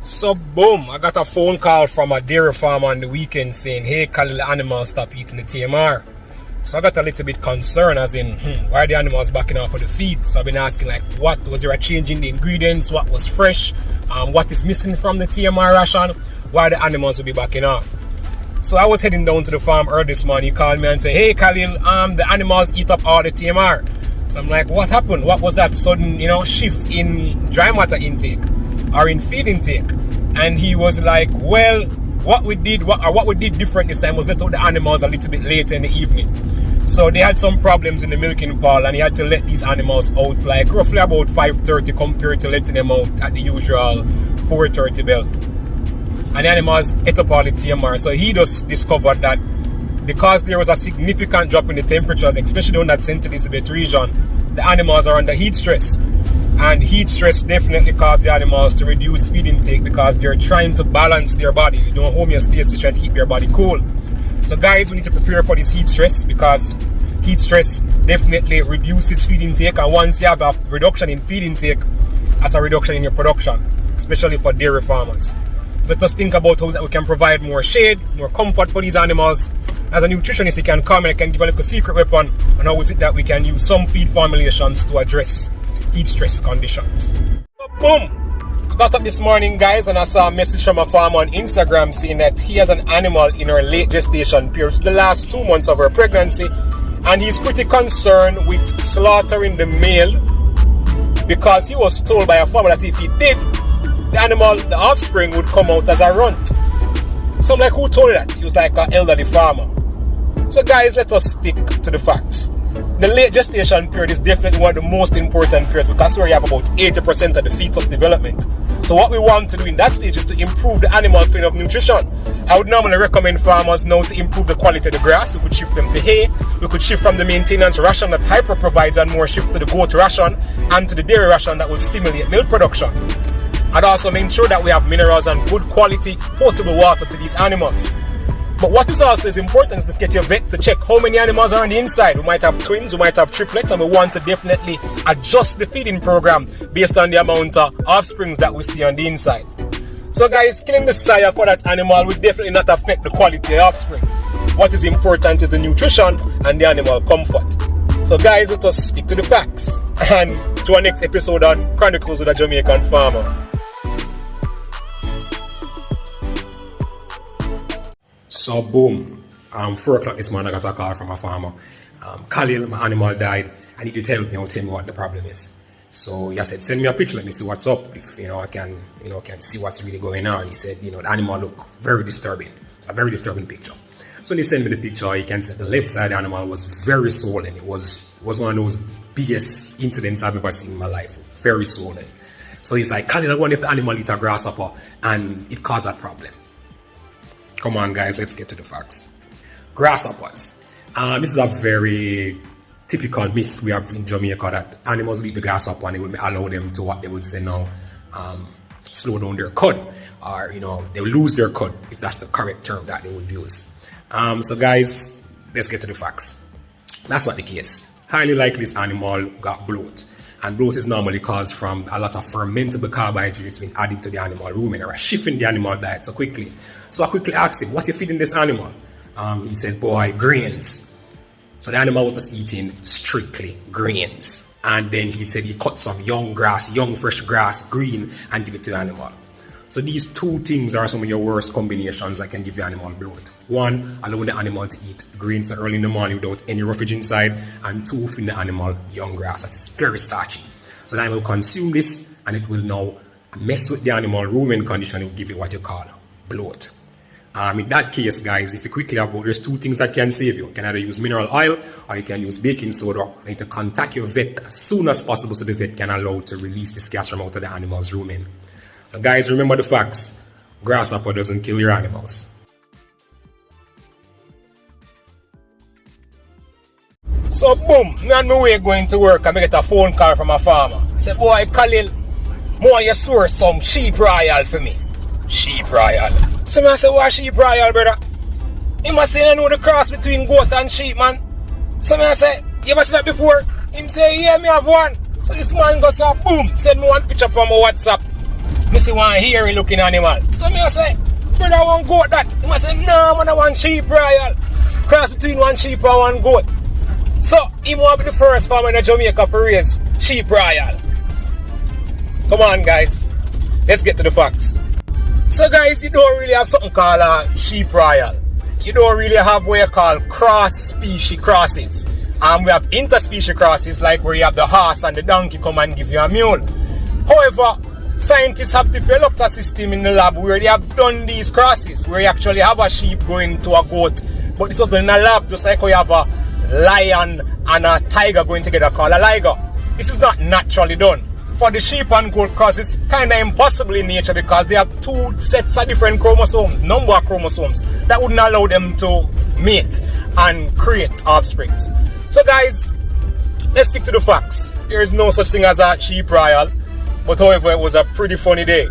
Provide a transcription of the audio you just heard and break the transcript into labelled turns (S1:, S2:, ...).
S1: So boom, I got a phone call from a dairy farmer on the weekend saying, hey Khalil, the animals stop eating the TMR. So I got a little bit concerned, as in, why are the animals backing off of the feed? So I've been asking, like, what was there a change in the ingredients? What was fresh? What is missing from the TMR ration? Why the animals will be backing off? So I was heading down to the farm early this morning. He called me and said, hey Khalil, the animals eat up all the TMR. So I'm like, what happened? What was that sudden, shift in dry matter intake or in feed intake? And he was like, well, what we did different this time was let out the animals a little bit later in the evening. So they had some problems in the milking pond, and he had to let these animals out like roughly about 5:30 compared to letting them out at the usual 4:30 bell. And the animals ate up all the TMR. So he just discovered that because there was a significant drop in the temperatures, especially on that St. Elizabeth region, the animals are under heat stress. And heat stress definitely causes the animals to reduce feed intake because they're trying to balance their body. They don't homeostasis, trying to keep their body cool. So guys, we need to prepare for this heat stress because heat stress definitely reduces feed intake, and once you have a reduction in feed intake, that's a reduction in your production, especially for dairy farmers. So let us think about how we can provide more shade, more comfort for these animals. As a nutritionist, you can come and I can give a little secret weapon on how is it that we can use some feed formulations to address heat stress conditions. So boom! I got up this morning, guys, and I saw a message from a farmer on Instagram saying that he has an animal in her late gestation period, the last 2 months of her pregnancy, and he's pretty concerned with slaughtering the male because he was told by a farmer that if he did, the offspring would come out as a runt. So I'm like, who told you that? He was like an elderly farmer. So guys, let us stick to the facts. The late gestation period is definitely one of the most important periods because that's where you have about 80% of the fetus development. So what we want to do in that stage is to improve the animal plane of nutrition. I would normally recommend farmers now to improve the quality of the grass. We could shift them to hay. We could shift from the maintenance ration that Hyper provides and more shift to the goat ration and to the dairy ration that will stimulate milk production. And also make sure that we have minerals and good quality potable water to these animals. But what is also important is to get your vet to check how many animals are on the inside. We might have twins, we might have triplets, and we want to definitely adjust the feeding program based on the amount of offsprings that we see on the inside. So guys, killing the sire for that animal will definitely not affect the quality of offspring. What is important is the nutrition and the animal comfort. So guys, let us stick to the facts. And to our next episode on Chronicles with a Jamaican Farmer. So boom, 4 o'clock this morning I got a call from a farmer. Khalil, my animal died. I need to tell me what the problem is. So he said, send me a picture, let me see what's up. If I can see what's really going on. He said, the animal looked very disturbing. It's a very disturbing picture. So when he sent me the picture, you can see the left side of the animal was very swollen. It was one of those biggest incidents I've ever seen in my life. Very swollen. So he's like, Khalil, I wonder if the animal eat a grasshopper and it caused that problem. Come on guys, let's get to the facts. Grasshoppers. This is a very typical myth we have in Jamaica that animals will eat the grasshopper and it will allow them to, what they would say now, slow down their cud, or they will lose their cud, if that's the correct term that they would use. So guys, let's get to the facts. That's not the case. Highly likely this animal got bloat. And bloat is normally caused from a lot of fermentable carbohydrates being added to the animal rumen or a shift in the animal diet so quickly. So I quickly asked him, what you feeding this animal? He said, boy, grains. So the animal was just eating strictly grains. And then he said he cut some young fresh grass, green, and give it to the animal. So these 2 things are some of your worst combinations that can give the animal bloat. 1, allowing the animal to eat grains early in the morning without any roughage inside. And 2, feeding the animal young grass that is very starchy. So the animal will consume this and it will now mess with the animal rumen condition. It will give you what you call bloat. In that case, guys, if you quickly have there's 2 things that can save you. You can either use mineral oil or you can use baking soda. You need to contact your vet as soon as possible so the vet can allow to release this gas from out of the animal's rumen. So guys, remember the facts. Grasshopper doesn't kill your animals. So boom, me on my way going to work, I get a phone call from a farmer. Say, boy, Khalil, more you source some sheep royal for me. Sheep royal. So I say, what sheep royal, brother? He must say, I know the cross between goat and sheep, man. So I say, you ever seen that before? Him say, yeah, me have one. So this man goes up, boom, send me one picture from my WhatsApp. me see one hairy looking animal. So me I say, brother, I want goat that. He must say, no man, I want sheep royal. Cross between one sheep and one goat. So he want to be the first farmer in Jamaica for raise sheep royal. Come on guys, let's get to the facts. So guys, you don't really have something called sheep royal. You don't really have what you call cross-species crosses. We have interspecies crosses, like where you have the horse and the donkey come and give you a mule. However, scientists have developed a system in the lab where they have done these crosses, where you actually have a sheep going to a goat. But this was done in a lab, just like how you have a lion and a tiger going together called a liger. This is not naturally done. For the sheep and goat cross, it's kind of impossible in nature because they have two sets of different chromosomes, number of chromosomes, that wouldn't allow them to mate and create offspring. So guys, let's stick to the facts. There is no such thing as a sheep royal, but however, it was a pretty funny day.